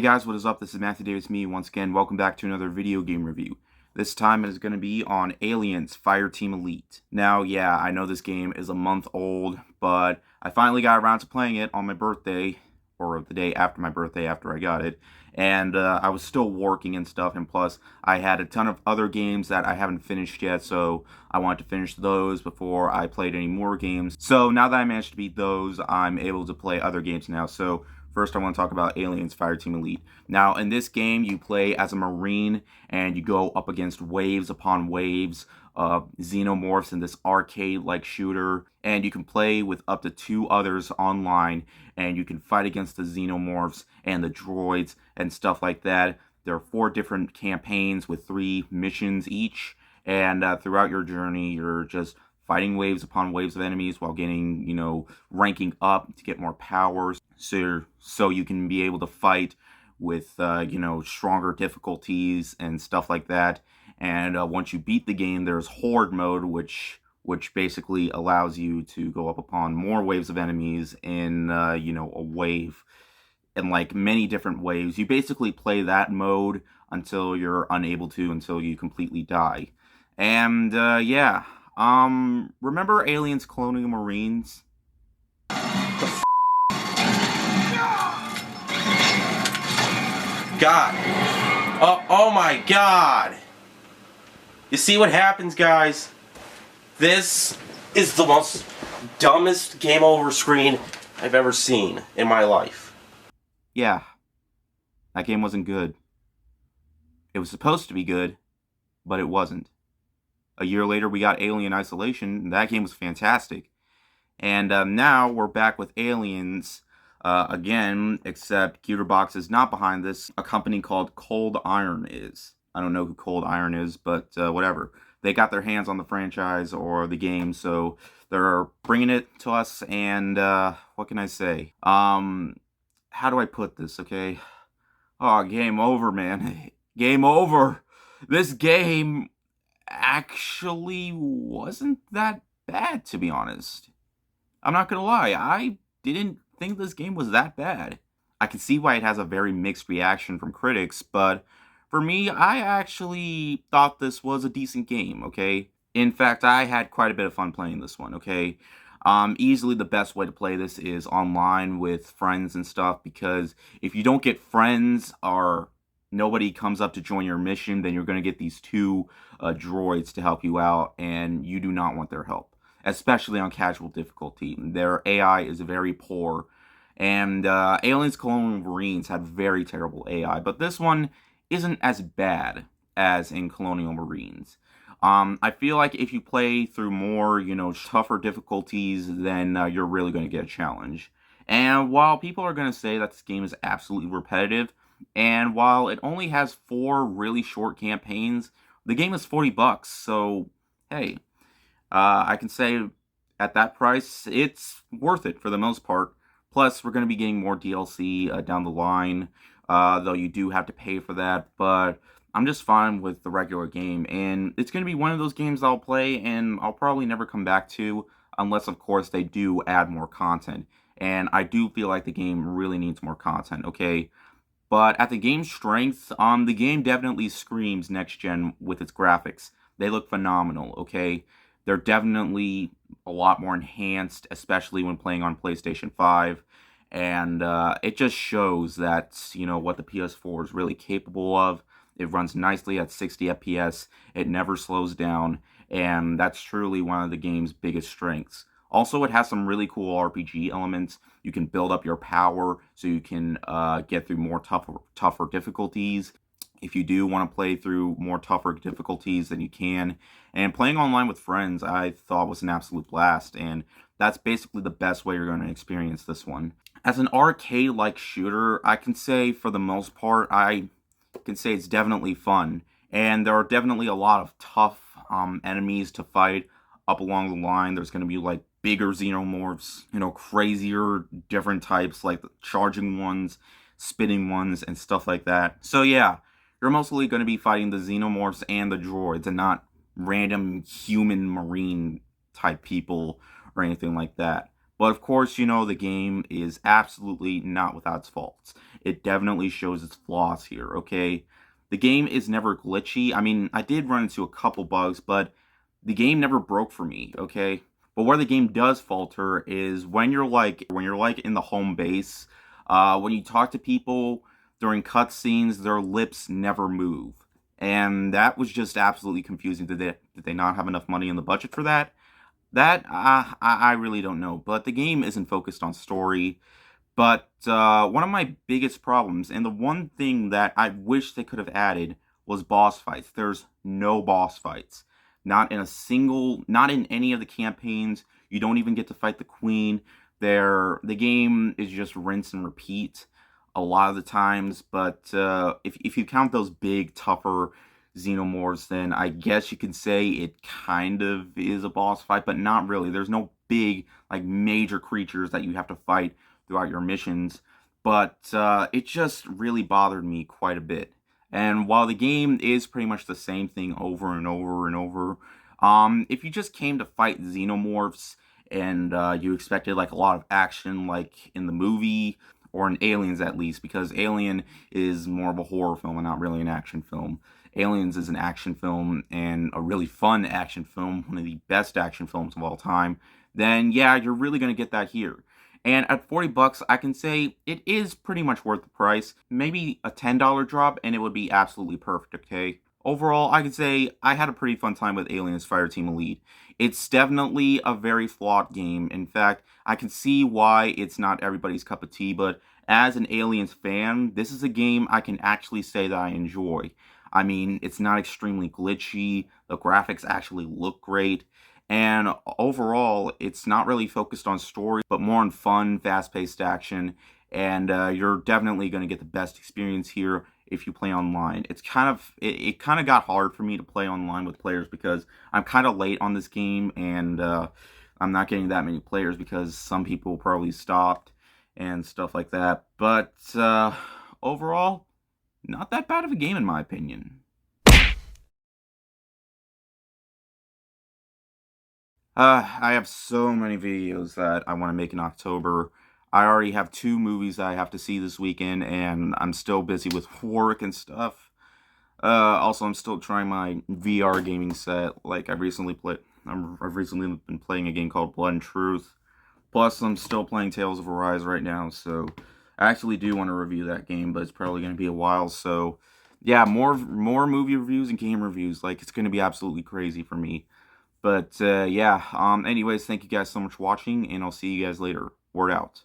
guys, what is up? This is Matthew Davis, me once again. Welcome back to another video game review. This time it is going to be on Aliens Fireteam Elite. Now, yeah, I know this game is a month old, but I finally got around to playing it on my birthday, or the day after my birthday after I got it. And I was still working and stuff, and plus I had a ton of other games that I haven't finished yet, so I wanted to finish those before I played any more games. So now that I managed to beat those, I'm able to play other games now. So first, I want to talk about Aliens Fireteam Elite. Now, in this game, you play as a Marine, and you go up against waves upon waves of xenomorphs in this arcade-like shooter, and you can play with up to 2 others online, and you can fight against the xenomorphs and the droids and stuff like that. There are 4 different campaigns with 3 missions each, and throughout your journey, you're just fighting waves upon waves of enemies while getting, ranking up to get more powers, so you can be able to fight with, stronger difficulties and stuff like that. And once you beat the game, there's Horde mode, which basically allows you to go up upon more waves of enemies in, a wave, in like many different waves. You basically play that mode until you're unable to, until you completely die. And, yeah. Remember Aliens cloning Marines? God. Oh my God. You see what happens, guys? This is the most dumbest game over screen I've ever seen in my life. Yeah. That game wasn't good. It was supposed to be good, but it wasn't. A year later, we got Alien Isolation, and that game was fantastic. And now we're back with Aliens again, except Gearbox is not behind this. A company called Cold Iron is. I don't know who Cold Iron is, but whatever. They got their hands on the franchise or the game, so they're bringing it to us, and what can I say? How do I put this, okay? Oh, game over, man. Game over. This game actually wasn't that bad, to be honest. I'm not gonna lie, I didn't think this game was that bad. I can see why it has a very mixed reaction from critics, but for me, I actually thought this was a decent game, okay? In fact, I had quite a bit of fun playing this one, okay? Easily the best way to play this is online with friends and stuff, because if you don't get friends or nobody comes up to join your mission, then you're going to get these 2 droids to help you out, and you do not want their help, especially on casual difficulty. Their AI is very poor, and Aliens Colonial Marines had very terrible AI, but this one isn't as bad as in Colonial Marines. I feel like if you play through more, tougher difficulties, then you're really going to get a challenge. And while people are going to say that this game is absolutely repetitive, and while it only has 4 really short campaigns, the game is $40, so hey, I can say at that price, it's worth it for the most part. Plus, we're going to be getting more DLC down the line, though you do have to pay for that, but I'm just fine with the regular game, and it's going to be one of those games I'll play, and I'll probably never come back to, unless, of course, they do add more content. And I do feel like the game really needs more content, okay? But at the game's strength, the game definitely screams next-gen with its graphics. They look phenomenal, okay? They're definitely a lot more enhanced, especially when playing on PlayStation 5. And it just shows that, what the PS4 is really capable of. It runs nicely at 60 FPS. It never slows down. And that's truly one of the game's biggest strengths. Also, it has some really cool RPG elements. You can build up your power so you can get through more tougher difficulties. If you do want to play through more tougher difficulties, then you can. And playing online with friends, I thought was an absolute blast. And that's basically the best way you're going to experience this one. As an arcade-like shooter, I can say for the most part, I can say it's definitely fun. And there are definitely a lot of tough enemies to fight up along the line. There's going to be like bigger xenomorphs, crazier different types, like the charging ones, spitting ones, and stuff like that. So yeah, you're mostly going to be fighting the xenomorphs and the droids, and not random human marine type people or anything like that. But of course, you know, the game is absolutely not without its faults. It definitely shows its flaws here, okay? The game is never glitchy. I mean, I did run into a couple bugs, but the game never broke for me, okay? But where the game does falter is when you're like in the home base, when you talk to people during cutscenes, their lips never move. And that was just absolutely confusing. Did they not have enough money in the budget for that? I really don't know. But the game isn't focused on story. But one of my biggest problems, and the one thing that I wish they could have added, was boss fights. There's no boss fights. Not in any of the campaigns. You don't even get to fight the queen. The game is just rinse and repeat a lot of the times. But if you count those big, tougher xenomorphs, then I guess you could say it kind of is a boss fight, but not really. There's no big, like, major creatures that you have to fight throughout your missions, but it just really bothered me quite a bit. And while the game is pretty much the same thing over and over and over, if you just came to fight xenomorphs and you expected like a lot of action, like in the movie or in Aliens at least, because Alien is more of a horror film and not really an action film. Aliens is an action film and a really fun action film, one of the best action films of all time. Then yeah, you're really gonna get that here. And at 40 bucks, I can say it is pretty much worth the price. Maybe a $10 drop and it would be absolutely perfect, okay? Overall, I can say I had a pretty fun time with Aliens Fireteam Elite. It's definitely a very flawed game. In fact, I can see why it's not everybody's cup of tea, but as an Aliens fan, this is a game I can actually say that I enjoy. I mean, it's not extremely glitchy, the graphics actually look great, and overall, it's not really focused on story, but more on fun, fast-paced action. And you're definitely going to get the best experience here if you play online. It kind of got hard for me to play online with players because I'm kind of late on this game, and I'm not getting that many players because some people probably stopped and stuff like that. But overall, not that bad of a game in my opinion. I have so many videos that I want to make in October. I already have two movies that I have to see this weekend, and I'm still busy with work and stuff. Also, I'm still trying my VR gaming set. Like I've recently been playing a game called Blood and Truth. Plus, I'm still playing Tales of Arise right now, so I actually do want to review that game, but it's probably going to be a while. So, yeah, more movie reviews and game reviews. Like it's going to be absolutely crazy for me. But yeah, anyways, thank you guys so much for watching, and I'll see you guys later. Word out.